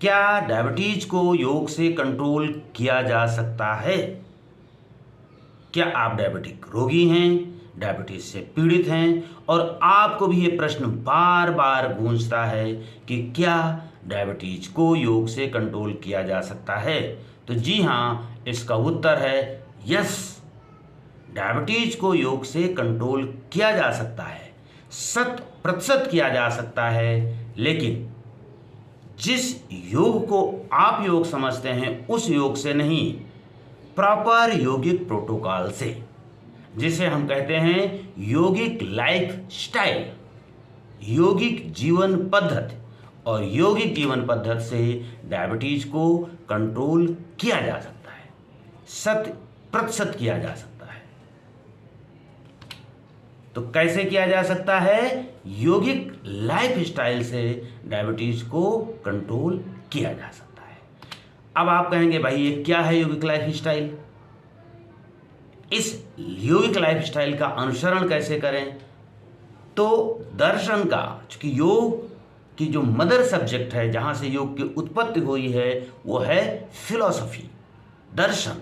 क्या डायबिटीज को योग से कंट्रोल किया जा सकता है? क्या आप डायबिटिक रोगी हैं, डायबिटीज से पीड़ित हैं और आपको भी ये प्रश्न बार बार गूंजता है कि क्या डायबिटीज को योग से कंट्रोल किया जा सकता है? तो जी हाँ, इसका उत्तर है यस। डायबिटीज को योग से कंट्रोल किया जा सकता है, 100% किया जा सकता है, लेकिन जिस योग को आप योग समझते हैं उस योग से नहीं, प्रॉपर यौगिक प्रोटोकॉल से, जिसे हम कहते हैं यौगिक लाइफ स्टाइल, यौगिक जीवन पद्धति। और यौगिक जीवन पद्धति से डायबिटीज को कंट्रोल किया जा सकता है, 100% किया जा सकता है। तो कैसे किया जा सकता है? यौगिक लाइफ स्टाइल से डायबिटीज को कंट्रोल किया जा सकता है। अब आप कहेंगे भाई ये क्या है यौगिक लाइफ स्टाइल? इस यौगिक लाइफ स्टाइल का अनुसरण कैसे करें? तो दर्शन का, चूंकि योग की जो मदर सब्जेक्ट है, जहां से योग की उत्पत्ति हुई है, वो है फिलॉसफी, दर्शन।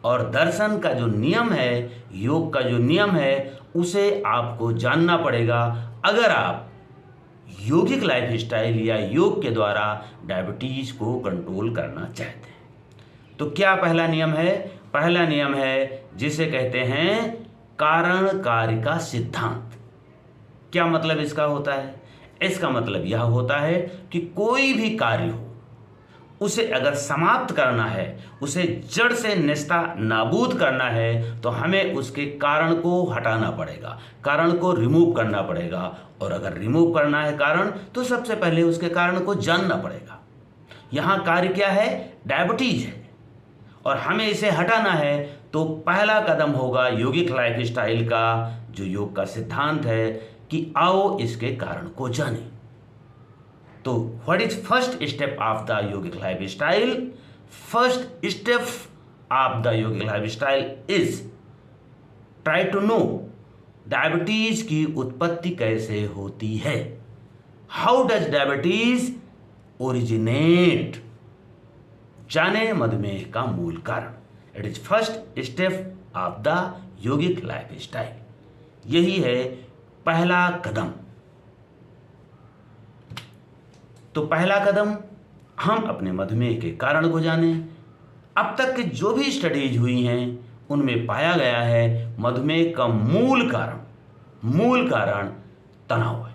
और दर्शन का जो नियम है, योग का जो नियम है, उसे आपको जानना पड़ेगा अगर आप यौगिक लाइफ स्टाइल या योग के द्वारा डायबिटीज को कंट्रोल करना चाहते हैं। तो क्या पहला नियम है? पहला नियम है जिसे कहते हैं कारण कार्य का सिद्धांत। क्या मतलब इसका होता है? इसका मतलब यह होता है कि कोई भी कार्य हो, उसे अगर समाप्त करना है, उसे जड़ से निस्ता नाबूद करना है, तो हमें उसके कारण को हटाना पड़ेगा, कारण को रिमूव करना पड़ेगा। और अगर रिमूव करना है कारण, तो सबसे पहले उसके कारण को जानना पड़ेगा। यहाँ कार्य क्या है? डायबिटीज है, और हमें इसे हटाना है। तो पहला कदम होगा यौगिक लाइफ स्टाइल का, जो योग का सिद्धांत है कि आओ इसके कारण को जानें। तो what is first step of the yogic lifestyle? First step of the yogic lifestyle is try to know diabetes की उत्पत्ति कैसे होती है। How does diabetes originate? जाने मधुमेह का मूल कारण। It is first step of the yogic lifestyle. यही है पहला कदम। तो पहला कदम, हम अपने मधुमेह के कारण को जानें। अब तक के जो भी स्टडीज हुई हैं, उनमें पाया गया है मधुमेह का मूल कारण तनाव है,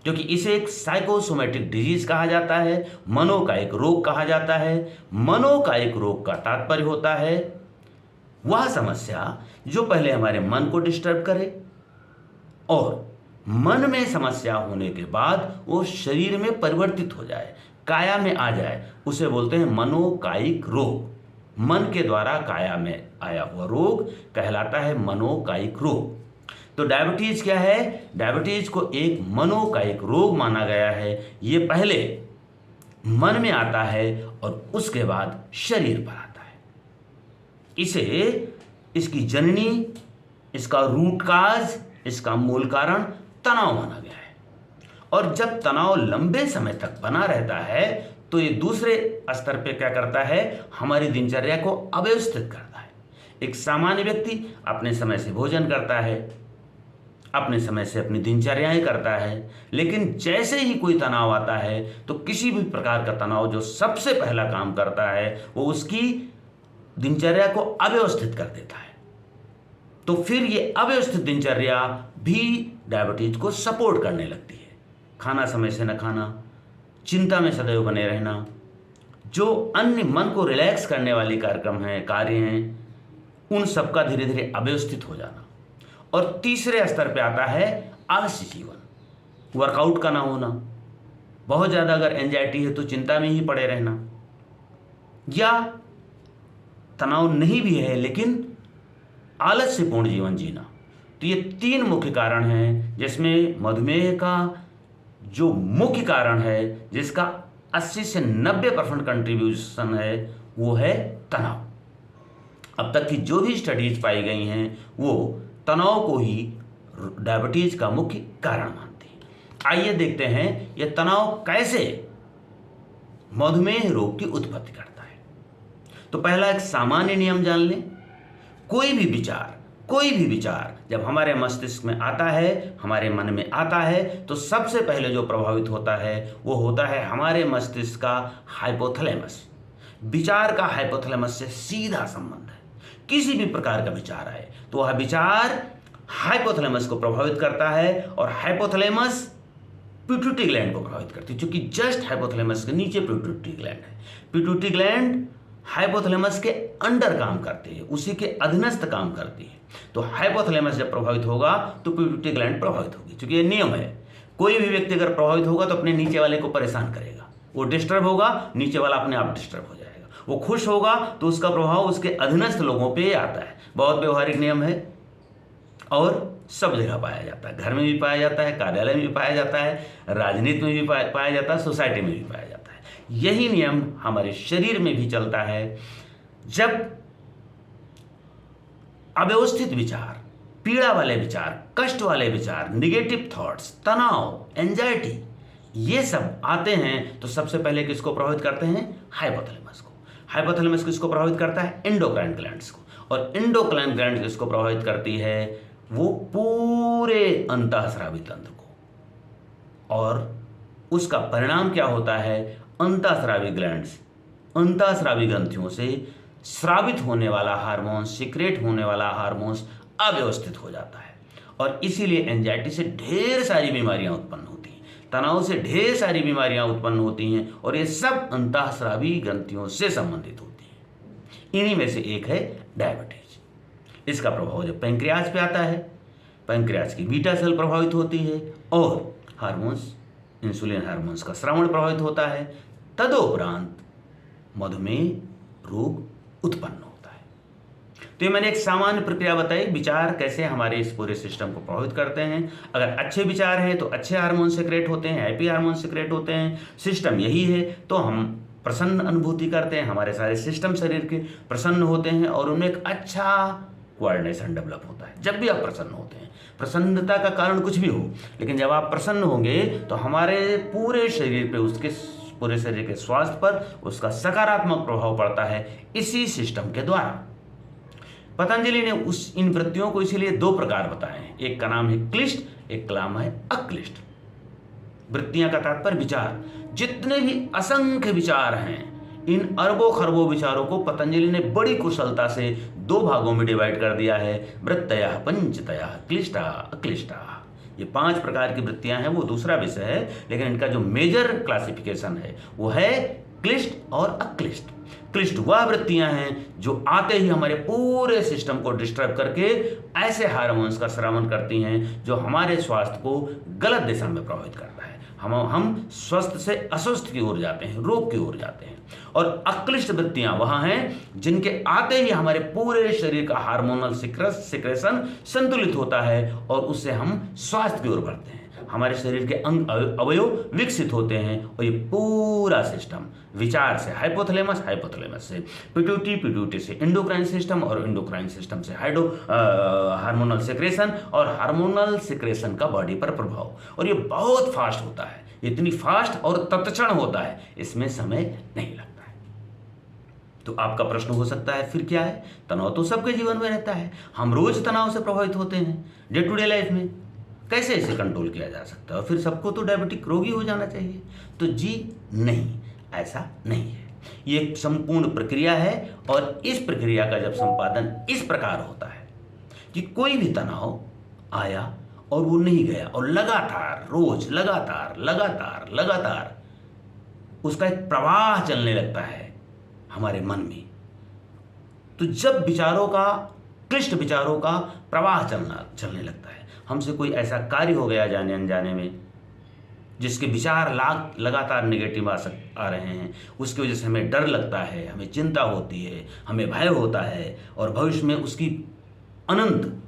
क्योंकि इसे एक साइकोसोमेटिक डिजीज कहा जाता है, मनोकायिक रोग कहा जाता है। मनोकायिक रोग का तात्पर्य होता है वह समस्या जो पहले हमारे मन को डिस्टर्ब करे और मन में समस्या होने के बाद वो शरीर में परिवर्तित हो जाए, काया में आ जाए, उसे बोलते हैं मनोकायिक रोग। मन के द्वारा काया में आया हुआ रोग कहलाता है मनोकायिक रोग। तो डायबिटीज क्या है? डायबिटीज को एक मनोकायिक रोग माना गया है। ये पहले मन में आता है और उसके बाद शरीर पर आता है। इसकी जननी, इसका रूट काज, इसका मूल कारण तनाव माना गया है। और जब तनाव लंबे समय तक बना रहता है, तो ये दूसरे स्तर पे क्या करता है? हमारी दिनचर्या को अव्यवस्थित करता है। एक सामान्य व्यक्ति अपने समय से भोजन करता है, अपने समय से अपनी दिनचर्याएं करता है, लेकिन जैसे ही कोई तनाव आता है, तो किसी भी प्रकार का तनाव जो सबसे पहला काम करता है, वो उसकी दिनचर्या को अव्यवस्थित कर देता है। तो फिर ये अव्यवस्थित दिनचर्या भी डायबिटीज को सपोर्ट करने लगती है। खाना समय से न खाना, चिंता में सदैव बने रहना, जो अन्य मन को रिलैक्स करने वाले कार्य हैं, उन सबका धीरे धीरे अव्यवस्थित हो जाना। और तीसरे स्तर पे आता है आलसी जीवन, वर्कआउट का ना होना, बहुत ज़्यादा अगर एंजाइटी है तो चिंता में ही पड़े रहना, या तनाव नहीं भी है लेकिन आलस्यपूर्ण जीवन जीना। तो ये 3 मुख्य कारण हैं, जिसमें मधुमेह का जो मुख्य कारण है, जिसका 80 से 90% कंट्रीब्यूशन है, वो है तनाव। अब तक की जो भी स्टडीज पाई गई हैं, वो तनाव को ही डायबिटीज का मुख्य कारण मानती हैं। आइए देखते हैं ये तनाव कैसे मधुमेह रोग की उत्पत्ति करता है। तो पहला एक सामान्य नियम जान लें, कोई भी विचार जब हमारे मस्तिष्क में आता है, हमारे मन में आता है, तो सबसे पहले जो प्रभावित होता है वो होता है हमारे मस्तिष्क का हाइपोथैलेमस। विचार का हाइपोथैलेमस से सीधा संबंध है। किसी भी प्रकार का विचार आए तो वह विचार हाइपोथैलेमस को प्रभावित करता है, और हाइपोथैलेमस पिट्यूटरी ग्लैंड को प्रभावित करती है, क्योंकि जस्ट हाइपोथैलेमस के नीचे पिट्यूटरी ग्लैंड है। पिट्यूटरी ग्लैंड हाइपोथैलेमस के अंडर काम करती है, उसी के अधीनस्थ काम करती है। तो हाइपोथैलेमस जब प्रभावित होगा तो पिट्यूटरी ग्लैंड प्रभावित होगी, क्योंकि ये नियम है। कोई भी व्यक्ति अगर प्रभावित होगा तो अपने नीचे वाले को परेशान करेगा, वो डिस्टर्ब होगा, नीचे वाला अपने आप डिस्टर्ब हो जाएगा। वो खुश होगा तो उसका प्रभाव उसके अधीनस्थ लोगों पे आता है। बहुत व्यवहारिक नियम है और सब जगह पाया जाता है। घर में भी पाया जाता है, कार्यालय में भी पाया जाता है, राजनीति में भी पाया जाता है, सोसाइटी में भी पाया जाता है। यही नियम हमारे शरीर में भी चलता है। जब अव्यवस्थित विचार, पीड़ा वाले विचार, कष्ट वाले विचार, निगेटिव थॉट्स, तनाव, एंजाइटी, ये सब आते हैं तो सबसे पहले किसको प्रभावित करते हैं? हाइपोथैलेमस को। हाइपोथैलेमस किसको प्रभावित करता है? एंडोक्राइन ग्लैंड्स को। और एंडोक्राइन ग्लैंड किसको प्रभावित करती है? वो पूरे अंतःस्रावी तंत्र को। और उसका परिणाम क्या होता है? अंतःस्रावी ग्लैंड्स, अंतःस्रावी ग्रंथियों से स्रावित होने वाला हार्मोन, सीक्रेट होने वाला हार्मोन्स अव्यवस्थित हो जाता है। और इसीलिए एंजाइटी से ढेर सारी बीमारियां उत्पन्न होती हैं, तनाव से ढेर सारी बीमारियां उत्पन्न होती हैं, और ये सब अंतःस्रावी ग्रंथियों से संबंधित होती हैं। इन्हीं में से एक है डायबिटीज। इसका प्रभाव जब पैंक्रियाज पे आता है, पैंक्रियाज की बीटा सेल प्रभावित होती है और हार्मोन्स, इंसुलिन हार्मोन्स का स्रावण प्रभावित होता है। तदुपरांत मधुमेह रोग उत्पन्न होता है। तो ये मैंने एक सामान्य प्रक्रिया बताई, विचार कैसे हमारे इस पूरे सिस्टम को प्रभावित करते हैं। अगर अच्छे विचार हैं तो अच्छे हार्मोन सिक्रेट होते हैं, हैप्पी हार्मोन सिक्रेट होते हैं। सिस्टम यही है तो हम प्रसन्न अनुभूति करते हैं, हमारे सारे सिस्टम शरीर के प्रसन्न होते हैं और उनमें एक अच्छा कोऑर्डिनेशन डेवलप होता है। जब भी आप प्रसन्न होते हैं, प्रसन्नता का कारण कुछ भी हो, लेकिन जब आप प्रसन्न होंगे तो हमारे पूरे शरीर पे, उसके पूरे शरीर के स्वास्थ्य पर उसका सकारात्मक प्रभाव पड़ता है इसी सिस्टम के द्वारा। पतंजलि ने इन वृत्तियों को इसीलिए दो प्रकार बताए हैं, एक का नाम है क्लिष्ट, एक का नाम है अक्लिष्ट। वृत्तियां का तात्पर्य विचार। जितने भी असंख्य विचार हैं, इन अरबों खरबों विचारों को पतंजलि ने बड़ी कुशलता से दो भागों में डिवाइड कर दिया है, वृत्तयः पंचतयः क्लिष्टा अक्लिष्टा। ये 5 प्रकार की वृत्तियां हैं, वो दूसरा विषय है, लेकिन इनका जो मेजर क्लासिफिकेशन है वो है क्लिष्ट और अक्लिष्ट। क्लिष्ट वह वृत्तियां हैं जो आते ही हमारे पूरे सिस्टम को डिस्टर्ब करके ऐसे हार्मोन्स का स्रावन करती हैं जो हमारे स्वास्थ्य को गलत दिशा में प्रभावित करता है। हम स्वस्थ से अस्वस्थ की ओर जाते हैं, रोग की ओर जाते हैं। और अक्लिष्ट वृत्तियां वहां हैं जिनके आते ही हमारे पूरे शरीर का हार्मोनल सिक्रेशन संतुलित होता है और उससे हम स्वास्थ्य की ओर बढ़ते हैं। हमारे शरीर के अंग अवयव विकसित होते हैं और ये पूरा सिस्टम विचार से हाइपोथैलेमस, हाइपोथैलेमस से पिट्यूटरी, पिट्यूटरी से एंडोक्राइन सिस्टम और एंडोक्राइन सिस्टम से हार्मोनल सिक्रेशन और हार्मोनल सिक्रेशन का बॉडी पर प्रभाव। और ये बहुत फास्ट होता है, इतनी फास्ट और तत्क्षण होता है, इसमें समय नहीं लगता है। तो आपका प्रश्न हो सकता है फिर क्या है? तनाव तो सबके जीवन में रहता है, हम रोज तनाव से प्रभावित होते हैं डे टू डे लाइफ में, कैसे इसे कंट्रोल किया जा सकता है? और फिर सबको तो डायबिटिक रोगी हो जाना चाहिए? तो जी नहीं, ऐसा नहीं है। ये एक संपूर्ण प्रक्रिया है और इस प्रक्रिया का जब संपादन इस प्रकार होता है कि कोई भी तनाव आया और वो नहीं गया और लगातार रोज लगातार उसका एक प्रवाह चलने लगता है हमारे मन में, तो जब विचारों का, क्लिष्ट विचारों का प्रवाह चलने लगता है, हमसे कोई ऐसा कार्य हो गया जाने अनजाने में जिसके विचार लगातार निगेटिव आ रहे हैं, उसकी वजह से हमें डर लगता है, हमें चिंता होती है, हमें भय होता है और भविष्य में उसकी अनंत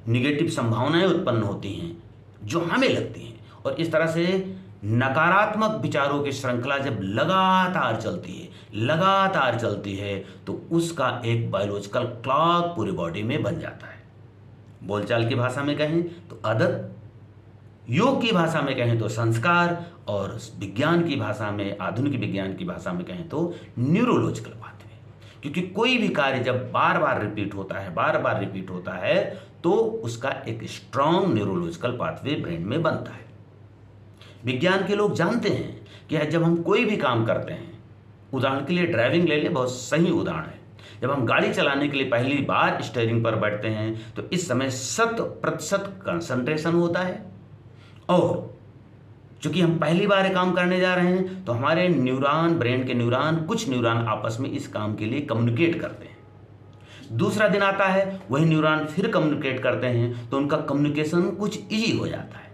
निगेटिव संभावनाएं उत्पन्न होती हैं जो हमें लगती हैं। और इस तरह से नकारात्मक विचारों की श्रृंखला जब लगातार चलती है तो उसका एक बायोलॉजिकल क्लॉक पूरी बॉडी में बन जाता है। बोलचाल की भाषा में कहें तो आदत योग की भाषा में कहें तो संस्कार, और विज्ञान की भाषा में, आधुनिक विज्ञान की भाषा में कहें तो न्यूरोलॉजिकल पाथवे। क्योंकि कोई भी कार्य जब बार बार रिपीट होता है, बार बार रिपीट होता है, तो उसका एक स्ट्रांग न्यूरोलॉजिकल पाथवे ब्रेन में बनता है। विज्ञान के लोग जानते हैं कि जब हम कोई भी काम करते हैं, उदाहरण के लिए ड्राइविंग ले ले, बहुत सही उदाहरण है। जब हम गाड़ी चलाने के लिए पहली बार स्टीयरिंग पर बैठते हैं तो इस समय 100% कंसंट्रेशन होता है, और चूंकि हम पहली बार काम करने जा रहे हैं तो हमारे न्यूरॉन, ब्रेन के न्यूरॉन, कुछ न्यूरॉन आपस में इस काम के लिए कम्युनिकेट करते हैं। दूसरा दिन आता है, वही न्यूरॉन फिर कम्युनिकेट करते हैं, तो उनका कम्युनिकेशन कुछ इजी हो जाता है।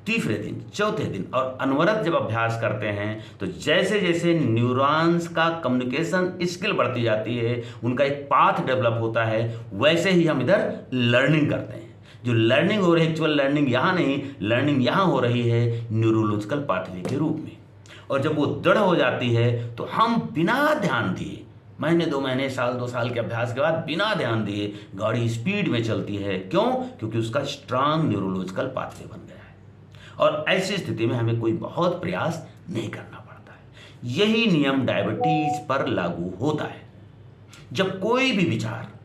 तीसरे दिन, चौथे दिन, और अनवरत जब अभ्यास करते हैं तो जैसे जैसे न्यूरॉन्स का कम्युनिकेशन स्किल बढ़ती जाती है, उनका एक पाथ डेवलप होता है, वैसे ही हम इधर लर्निंग करते हैं। जो लर्निंग हो रही है, एक्चुअल लर्निंग यहाँ नहीं, लर्निंग यहाँ हो रही है न्यूरोलॉजिकल पाथवे के रूप में। और जब वो दृढ़ हो जाती है तो हम बिना ध्यान दिए, महीने 2 महीने, साल 2 साल के अभ्यास के बाद बिना ध्यान दिए गाड़ी स्पीड में चलती है। क्यों? क्योंकि उसका स्ट्रांग न्यूरोलॉजिकल पाथवे बन गया है। और ऐसी स्थिति में हमें कोई बहुत प्रयास नहीं करना पड़ता है। यही नियम डायबिटीज पर लागू होता है। जब कोई भी विचार,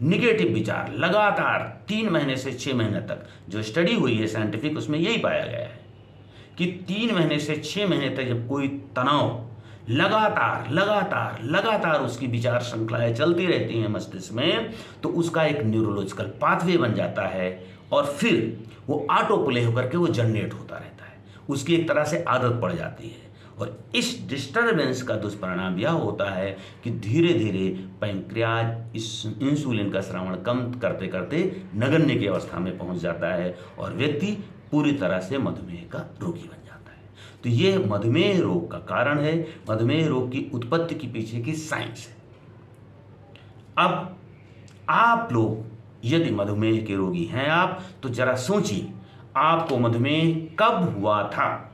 निगेटिव विचार लगातार 3 महीने से 6 महीने तक, जो स्टडी हुई है साइंटिफिक, उसमें यही पाया गया है कि 3 महीने से 6 महीने तक जब कोई तनाव लगातार लगातार लगातार उसकी विचार श्रृंखलाएं चलती रहती हैं मस्तिष्क में, तो उसका एक न्यूरोलॉजिकल पाथवे बन जाता है, और फिर वो ऑटो प्ले होकर के वो जनरेट होता रहता है। उसकी एक तरह से आदत पड़ जाती है, और इस डिस्टरबेंस का दुष्परिणाम यह होता है कि धीरे धीरे पैंक्रियाज इस इंसुलिन का श्रवण कम करते करते नगण्य की अवस्था में पहुंच जाता है, और व्यक्ति पूरी तरह से मधुमेह का रोगी बन जाता है। तो ये मधुमेह रोग का कारण है, मधुमेह रोग की उत्पत्ति के पीछे की साइंस है। अब आप लोग यदि मधुमेह के रोगी हैं आप, तो जरा सोचिए आपको मधुमेह कब हुआ था,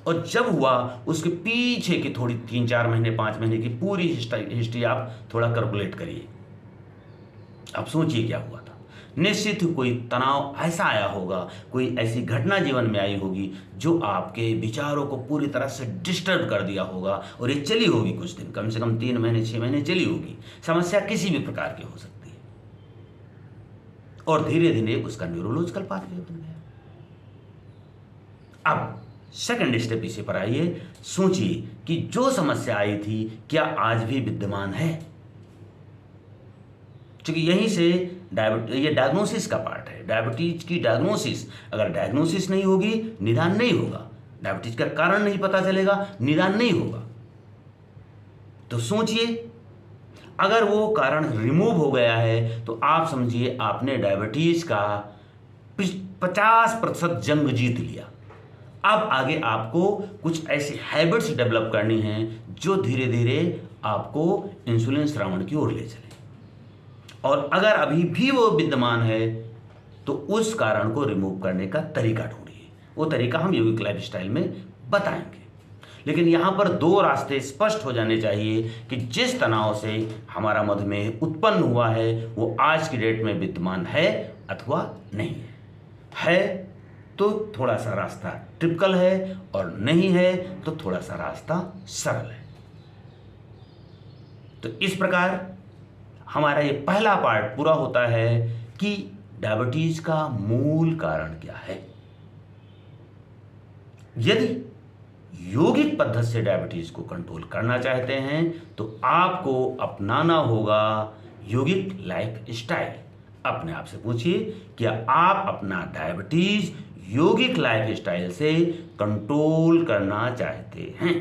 और जब हुआ उसके पीछे की थोड़ी 3-4 महीने, 5 महीने की पूरी हिस्ट्री आप थोड़ा कैलकुलेट करिए। आप सोचिए क्या हुआ था। निश्चित ही कोई तनाव ऐसा आया होगा, कोई ऐसी घटना जीवन में आई होगी जो आपके विचारों को पूरी तरह से डिस्टर्ब कर दिया होगा, और ये चली होगी कुछ दिन, कम से कम 3 महीने 6 महीने चली होगी। समस्या किसी भी प्रकार की हो सकती है, और धीरे धीरे उसका न्यूरोलॉजिकल पाथवे बन गया। अब सेकंड स्टेप इसी पर आइए। सोचिए कि जो समस्या आई थी क्या आज भी विद्यमान है। क्योंकि यहीं से ये डायग्नोसिस का पार्ट है। डायबिटीज की डायग्नोसिस, अगर डायग्नोसिस नहीं होगी निदान नहीं होगा, डायबिटीज का कारण नहीं पता चलेगा, निदान नहीं होगा। तो सोचिए, अगर वो कारण रिमूव हो गया है तो आप समझिए आपने डायबिटीज का 50% जंग जीत लिया। अब आगे आपको कुछ ऐसी हैबिट्स डेवलप करनी हैं जो धीरे धीरे आपको इंसुलिन श्रवण की ओर ले चले, और अगर अभी भी वो विद्यमान है तो उस कारण को रिमूव करने का तरीका ढूंढिए। वो तरीका हम यौगिक लाइफस्टाइल में बताएंगे। लेकिन यहाँ पर 2 रास्ते स्पष्ट हो जाने चाहिए कि जिस तनाव से हमारा मधुमेह उत्पन्न हुआ है वो आज की डेट में विद्यमान है अथवा नहीं है तो थोड़ा सा रास्ता टिपिकल है, और नहीं है तो थोड़ा सा रास्ता सरल है। तो इस प्रकार हमारा ये पहला पार्ट पूरा होता है कि डायबिटीज का मूल कारण क्या है। यदि यौगिक पद्धति से डायबिटीज को कंट्रोल करना चाहते हैं तो आपको अपनाना होगा यौगिक लाइफ स्टाइल। अपने आप से पूछिए, क्या आप अपना डायबिटीज यौगिक लाइफ स्टाइल से कंट्रोल करना चाहते हैं?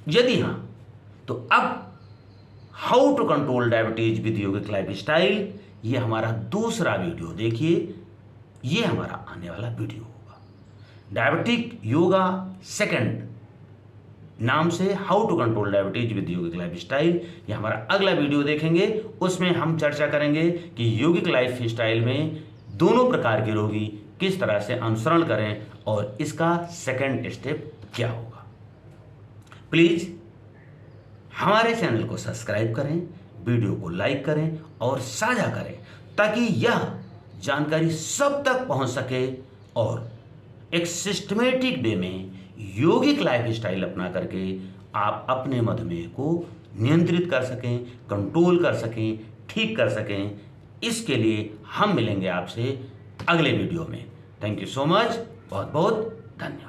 यदि हां, तो अब how to control diabetes with यौगिक लाइफ स्टाइल, ये हमारा दूसरा वीडियो देखिए। ये हमारा आने वाला वीडियो होगा डायबिटिक योगा सेकंड नाम से, how to control diabetes with यौगिक लाइफ स्टाइल। ये हमारा अगला वीडियो देखेंगे। उसमें हम चर्चा करेंगे कि यौगिक लाइफ स्टाइल में दोनों प्रकार के रोगी किस तरह से अनुसरण करें और इसका सेकंड स्टेप क्या होगा। प्लीज हमारे चैनल को सब्सक्राइब करें, वीडियो को लाइक करें और साझा करें, ताकि यह जानकारी सब तक पहुंच सके और एक सिस्टमेटिक वे में यौगिक लाइफ स्टाइल अपना करके आप अपने मधुमेह को नियंत्रित कर सकें, कंट्रोल कर सकें, ठीक कर सकें। इसके लिए हम मिलेंगे आपसे अगले वीडियो में। थैंक यू सो मच, बहुत बहुत धन्यवाद।